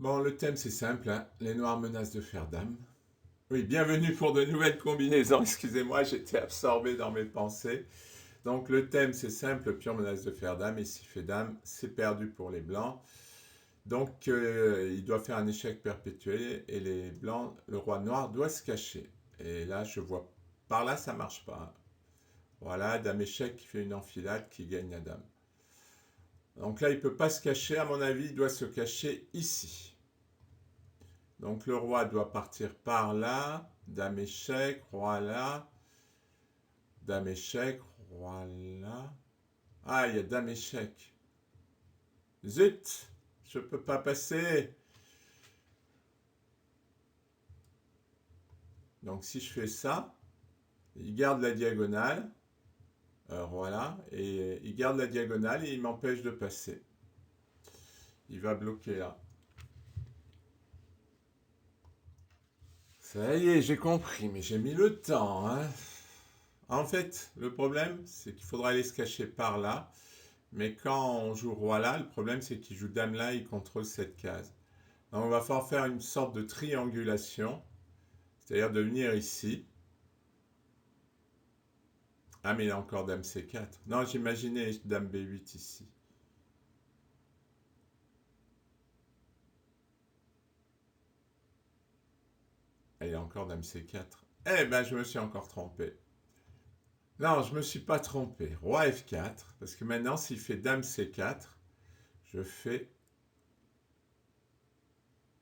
Bon, le thème c'est simple, hein. Les noirs menacent de faire dame. Oui, bienvenue pour de nouvelles combinaisons. Excusez-moi, j'étais absorbé dans mes pensées. Donc le thème c'est simple, le pion menace de faire dame, et s'il fait dame, c'est perdu pour les blancs. Donc il doit faire un échec perpétuel, et les blancs, le roi noir doit se cacher. Et là, je vois, par là ça marche pas. Voilà, dame échec qui fait une enfilade, qui gagne la dame. Donc là, il peut pas se cacher, à mon avis, il doit se cacher ici. Donc le roi doit partir par là, dame échec, roi là, dame échec, roi là. Ah, il y a dame échec. Zut, je peux pas passer. Donc si je fais ça, il garde la diagonale, voilà, et il garde la diagonale et il m'empêche de passer. Il va bloquer là. Ça y est, j'ai compris, mais j'ai mis le temps, hein. En fait, le problème, c'est qu'il faudra aller se cacher par là. Mais quand on joue roi là, le problème c'est qu'il joue dame là, il contrôle cette case. Donc on va falloir faire une sorte de triangulation, c'est-à-dire de venir ici. Ah mais il a encore dame C4. Non, j'imaginais dame B8 ici. Ah, il a encore dame C4. Eh ben je me suis encore trompé. Non, je me suis pas trompé. Roi F4, parce que maintenant s'il fait dame C4, je fais...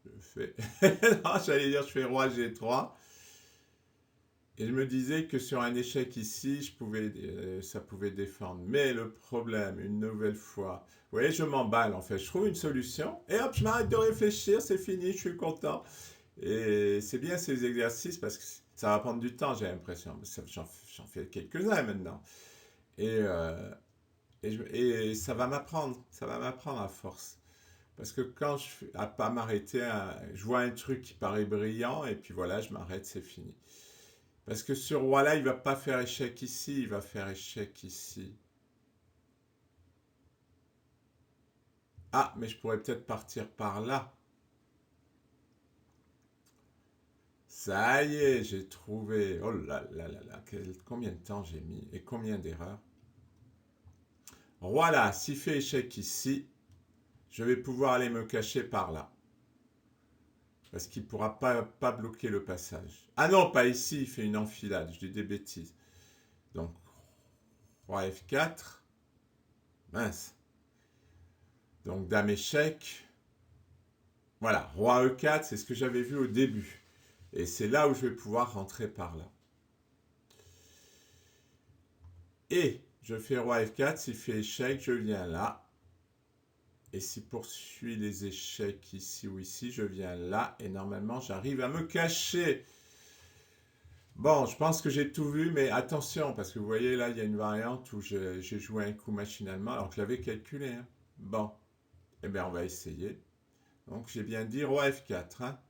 Je fais... non, j'allais dire je fais roi G3. Et je me disais que sur un échec ici, ça pouvait défendre. Mais le problème, une nouvelle fois, vous voyez, je m'emballe en fait. Je trouve une solution et hop, je m'arrête de réfléchir, c'est fini, je suis content. Et c'est bien ces exercices parce que ça va prendre du temps, j'ai l'impression. J'en fais quelques-uns maintenant. Et, euh, et ça va m'apprendre à force. Parce que quand à pas m'arrêter, je vois un truc qui paraît brillant et puis voilà, je m'arrête, c'est fini. Parce que ce roi-là, il va pas faire échec ici, il va faire échec ici. Ah, mais je pourrais peut-être partir par là. Ça y est, j'ai trouvé. Oh là là là là, combien de temps j'ai mis et combien d'erreurs. Roi là, s'il fait échec ici, je vais pouvoir aller me cacher par là. Parce qu'il ne pourra pas bloquer le passage. Ah non, pas ici, il fait une enfilade, je dis des bêtises. Donc, roi F4, mince. Donc, dame échec. Voilà, roi E4, c'est ce que j'avais vu au début. Et c'est là où je vais pouvoir rentrer par là. Et je fais roi F4, s'il fait échec, je viens là. Et s'il poursuit les échecs ici ou ici, je viens là. Et normalement, j'arrive à me cacher. Bon, je pense que j'ai tout vu, mais attention, parce que vous voyez, là, il y a une variante où j'ai joué un coup machinalement, alors que je l'avais calculé, hein. Bon, eh bien, on va essayer. Donc, j'ai bien dit roi F4, hein.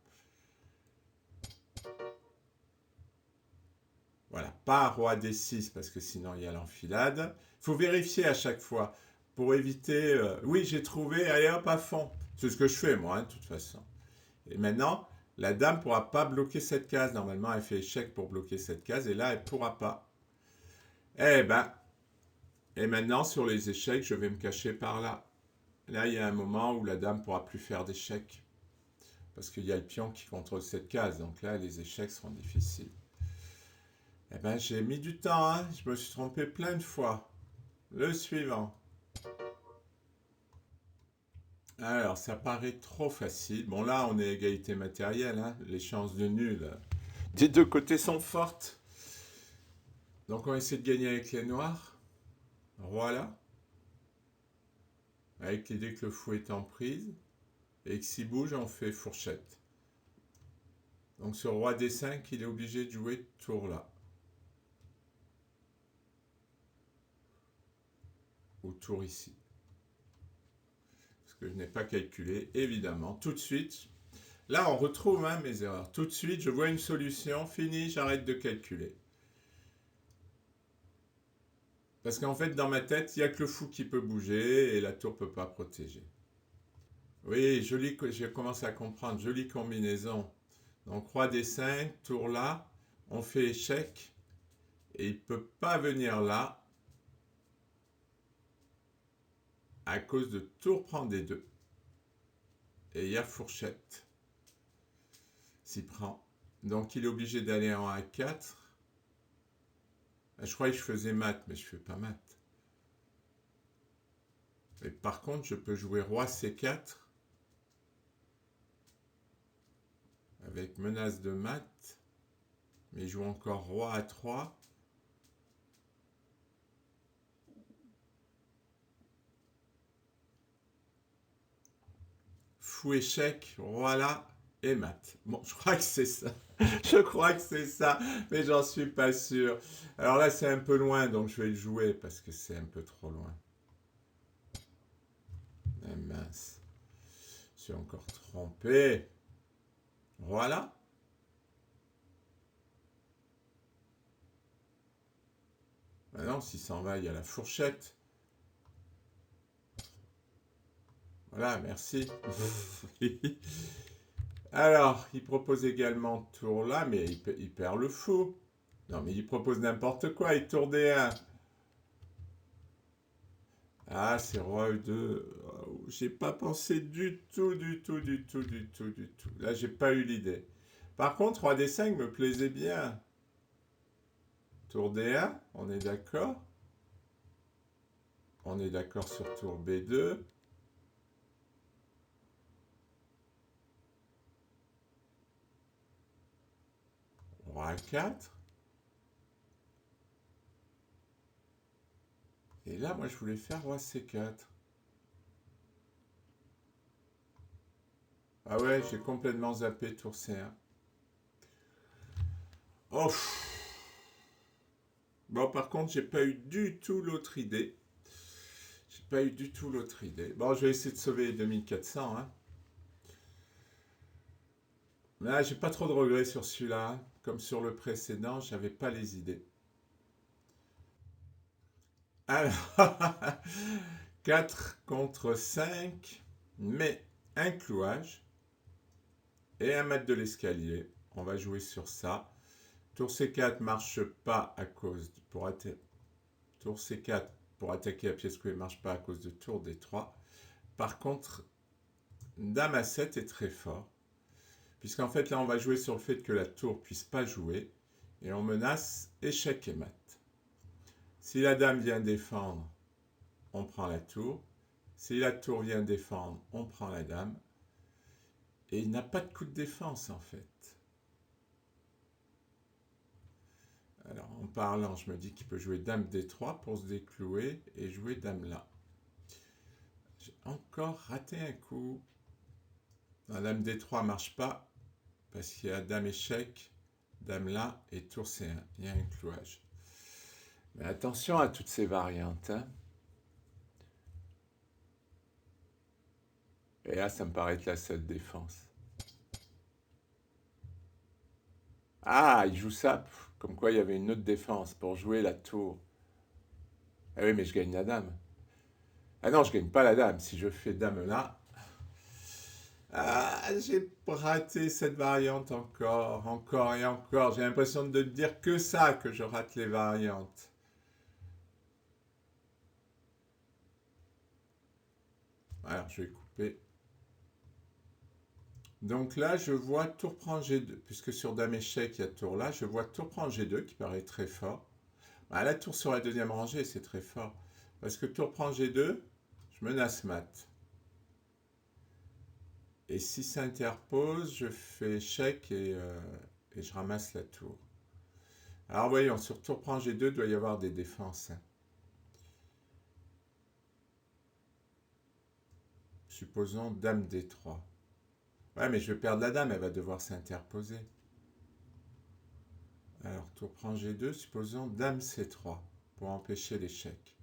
Voilà, pas roi D6 parce que sinon il y a l'enfilade. Il faut vérifier à chaque fois pour éviter. Oui, j'ai trouvé, allez hop à fond. C'est ce que je fais moi, hein, de toute façon. Et maintenant, la dame ne pourra pas bloquer cette case. Normalement, elle fait échec pour bloquer cette case et là, elle ne pourra pas. Eh ben, et maintenant, sur les échecs, je vais me cacher par là. Là, il y a un moment où la dame ne pourra plus faire d'échecs parce qu'il y a le pion qui contrôle cette case. Donc là, les échecs seront difficiles. Eh ben, j'ai mis du temps, hein. Je me suis trompé plein de fois. Le suivant. Alors, ça paraît trop facile. Bon, là, on est égalité matérielle, hein. Les chances de nul des deux côtés sont fortes. Donc, on essaie de gagner avec les noirs. Voilà. Avec l'idée que le fou est en prise. Et que s'il bouge, on fait fourchette. Donc, ce roi D5, il est obligé de jouer tour là. Ou tour ici. Parce que je n'ai pas calculé, évidemment. Tout de suite, là, on retrouve hein, mes erreurs. Tout de suite, je vois une solution. Fini, j'arrête de calculer. Parce qu'en fait, dans ma tête, il n'y a que le fou qui peut bouger et la tour ne peut pas protéger. Oui, j'ai commencé à comprendre. Jolie combinaison. Donc, roi D5, tour là. On fait échec. Et il ne peut pas venir là. À cause de tour prend D2. Et il y a fourchette. S'il prend. Donc, il est obligé d'aller en A4. Je croyais que je faisais mat, mais je ne fais pas mat. Et par contre, je peux jouer roi C4 avec menace de mat, mais il joue encore roi A3. Fou échec, roi là et mat. Bon, je crois que c'est ça. Je crois que c'est ça, mais j'en suis pas sûr. Alors là, c'est un peu loin, donc je vais le jouer parce que c'est un peu trop loin. Ah, mince. Je suis encore trompé. Voilà. Ah non, s'il s'en va, il y a la fourchette. Voilà, merci. Alors, il propose également tour là, mais il perd le fou. Non, mais il propose n'importe quoi, il tourne D1. Ah, c'est roi E2. Oh, j'ai pas pensé du tout, du tout, du tout, du tout, du tout. Là, j'ai pas eu l'idée. Par contre, roi D5 me plaisait bien. Tour D1, on est d'accord. On est d'accord sur tour B2. Roi A4. Et là, moi, je voulais faire roi C4. Ah ouais, j'ai complètement zappé tour C1. Oh. Bon, par contre, j'ai pas eu du tout l'autre idée. J'ai pas eu du tout l'autre idée. Bon, je vais essayer de sauver les 2400. Hein. Là, j'ai pas trop de regrets sur celui-là. Comme sur le précédent, j'avais pas les idées. Alors, 4 contre 5, mais un clouage et un mètre de l'escalier. On va jouer sur ça. Tour C4 marche pas à cause tour C4 pour attaquer à pièce clouée marche pas à cause de tour D3. Par contre, Dame A7 est très fort. Puisqu'en fait là on va jouer sur le fait que la tour puisse pas jouer. Et on menace échec et mat. Si la dame vient défendre, on prend la tour. Si la tour vient défendre, on prend la dame. Et il n'a pas de coup de défense en fait. Alors en parlant, je me dis qu'il peut jouer dame D3 pour se déclouer et jouer dame là. J'ai encore raté un coup. La dame D3 marche pas parce qu'il y a dame échec, dame là et tour C1. Il y a un clouage. Mais attention à toutes ces variantes. Hein. Et là, ça me paraît être la seule défense. Ah, il joue ça. Comme quoi, il y avait une autre défense pour jouer la tour. Ah oui, mais je gagne la dame. Ah non, je gagne pas la dame. Si je fais dame là. Ah, j'ai raté cette variante encore, encore et encore. J'ai l'impression de ne dire que ça, que je rate les variantes. Alors, je vais couper. Donc là, je vois tour prend G2, puisque sur dame échec, il y a tour là. Je vois tour prend G2, qui paraît très fort. Bah, la tour sur la deuxième rangée, c'est très fort. Parce que tour prend G2, je menace mat. Et si ça interpose, je fais échec et je ramasse la tour. Alors voyons, sur tour prend G2, il doit y avoir des défenses. Hein. Supposons dame D3. Ouais, mais je vais perdre la dame, elle va devoir s'interposer. Alors, tour prend G2, supposons dame C3, pour empêcher l'échec.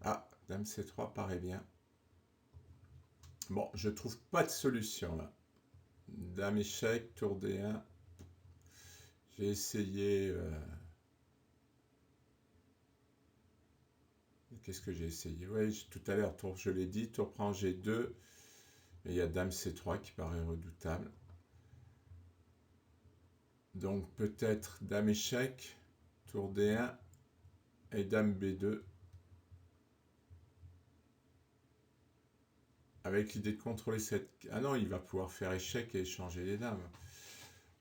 Ah, dame C3 paraît bien. Bon, je trouve pas de solution là. Dame échec, tour D1. J'ai essayé qu'est-ce que j'ai essayé? Oui, tout à l'heure, je l'ai dit, tour prend G2. Et il y a Dame C3 qui paraît redoutable. Donc peut-être Dame échec, tour D1 et Dame B2. Avec l'idée de contrôler cette... Ah non, il va pouvoir faire échec et échanger les dames.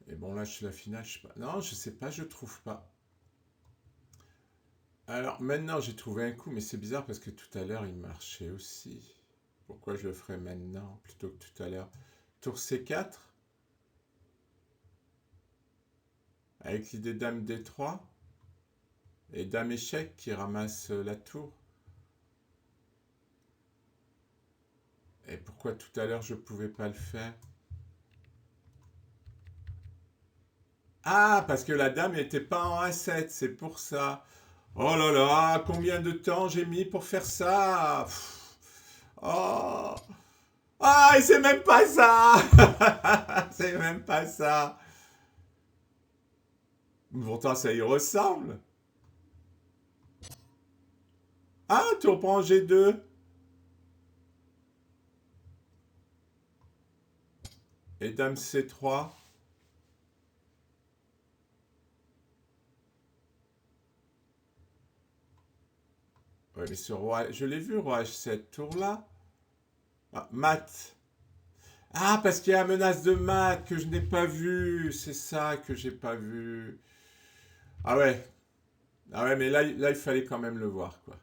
Et bon, là, la finale, je sais pas. Non, je sais pas, je trouve pas. Alors, maintenant, j'ai trouvé un coup, mais c'est bizarre parce que tout à l'heure, il marchait aussi. Pourquoi je le ferais maintenant plutôt que tout à l'heure? Tour C4. Avec l'idée Dame D3. Et Dame échec qui ramasse la tour. Et pourquoi tout à l'heure, je pouvais pas le faire? Ah, parce que la dame n'était pas en A7, c'est pour ça. Oh là là, combien de temps j'ai mis pour faire ça? Oh. Ah, et c'est même pas ça. C'est même pas ça. Pourtant, ça y ressemble. Ah, tu reprends G2. Et Dame C3. Ouais, mais ce roi, je l'ai vu, roi H7, tour là. Ah, mat. Ah, parce qu'il y a la menace de mat que je n'ai pas vue. C'est ça que j'ai pas vu. Ah ouais. Ah ouais, mais là, il fallait quand même le voir, quoi.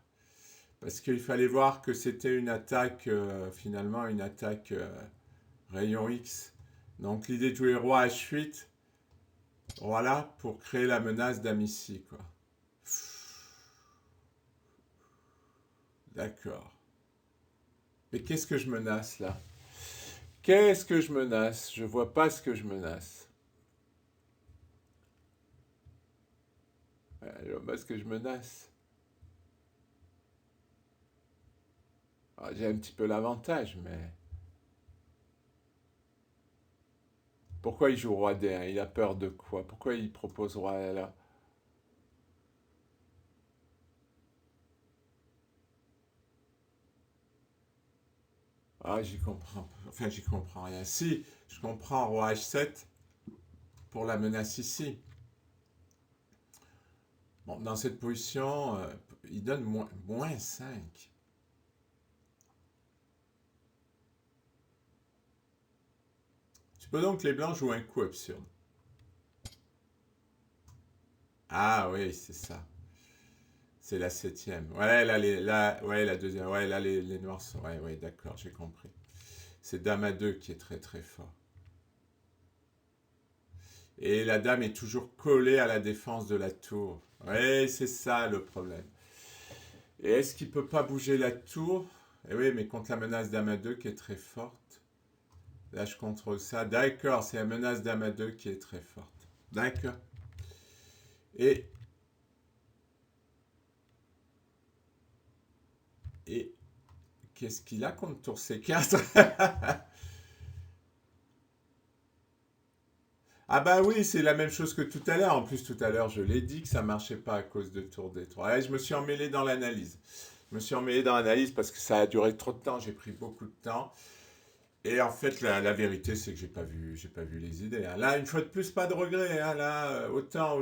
Parce qu'il fallait voir que c'était une attaque, finalement, une attaque rayon X. Donc l'idée de jouer roi H8, voilà, pour créer la menace d'Amici, quoi. D'accord. Mais qu'est-ce que je menace, là? Qu'est-ce que je menace? Je vois pas ce que je menace. Je vois pas ce que je menace. Ah, j'ai un petit peu l'avantage, mais... Pourquoi il joue roi D1? Il a peur de quoi? Pourquoi il propose roi L1? Ah, j'y comprends. Enfin, j'y comprends rien. Si, je comprends roi H7 pour la menace ici. Bon, dans cette position, il donne moins 5. Tu peux donc les blancs jouer un coup absurde. Ah oui, c'est ça. C'est la septième. Ouais, ouais, la deuxième. Ouais, là, les noirs sont... Ouais, ouais, d'accord, j'ai compris. C'est dame à 2 qui est très très fort. Et la dame est toujours collée à la défense de la tour. Ouais, c'est ça le problème. Et est-ce qu'il peut pas bouger la tour? Eh oui, mais contre la menace dame à 2 qui est très forte. Là, je contrôle ça. D'accord, c'est la menace dame à 2 qui est très forte. D'accord. Et, et qu'est-ce qu'il a contre tour C4? Ah bah oui, c'est la même chose que tout à l'heure. En plus, tout à l'heure, je l'ai dit que ça marchait pas à cause de tour D3. Ouais, je me suis emmêlé dans l'analyse. Je me suis emmêlé dans l'analyse parce que ça a duré trop de temps. J'ai pris beaucoup de temps. Et en fait, la vérité, c'est que j'ai pas vu les idées, hein. Là, une fois de plus, pas de regret, hein. Là, autant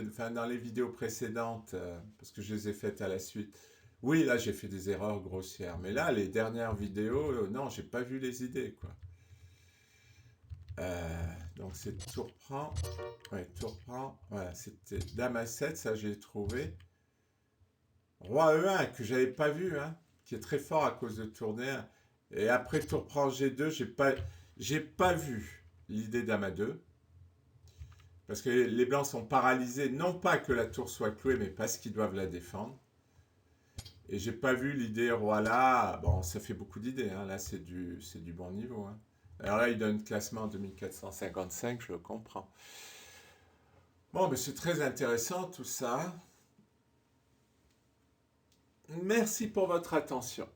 enfin, dans les vidéos précédentes, parce que je les ai faites à la suite. Oui, là, j'ai fait des erreurs grossières. Mais là, les dernières vidéos, non, j'ai pas vu les idées, quoi. Donc c'est tour prend. Ouais, tour prend. Voilà, c'était dame à 7, ça j'ai trouvé. Roi E1 que j'avais pas vu, hein, qui est très fort à cause de tour D1. Et après tour prend G2, j'ai pas vu l'idée dame à 2. Parce que les blancs sont paralysés, non pas que la tour soit clouée, mais parce qu'ils doivent la défendre. Et j'ai pas vu l'idée roi là. Bon, ça fait beaucoup d'idées, hein. Là, c'est du bon niveau, hein. Alors là, il donne classement 2455, je le comprends. Bon, mais c'est très intéressant tout ça. Merci pour votre attention.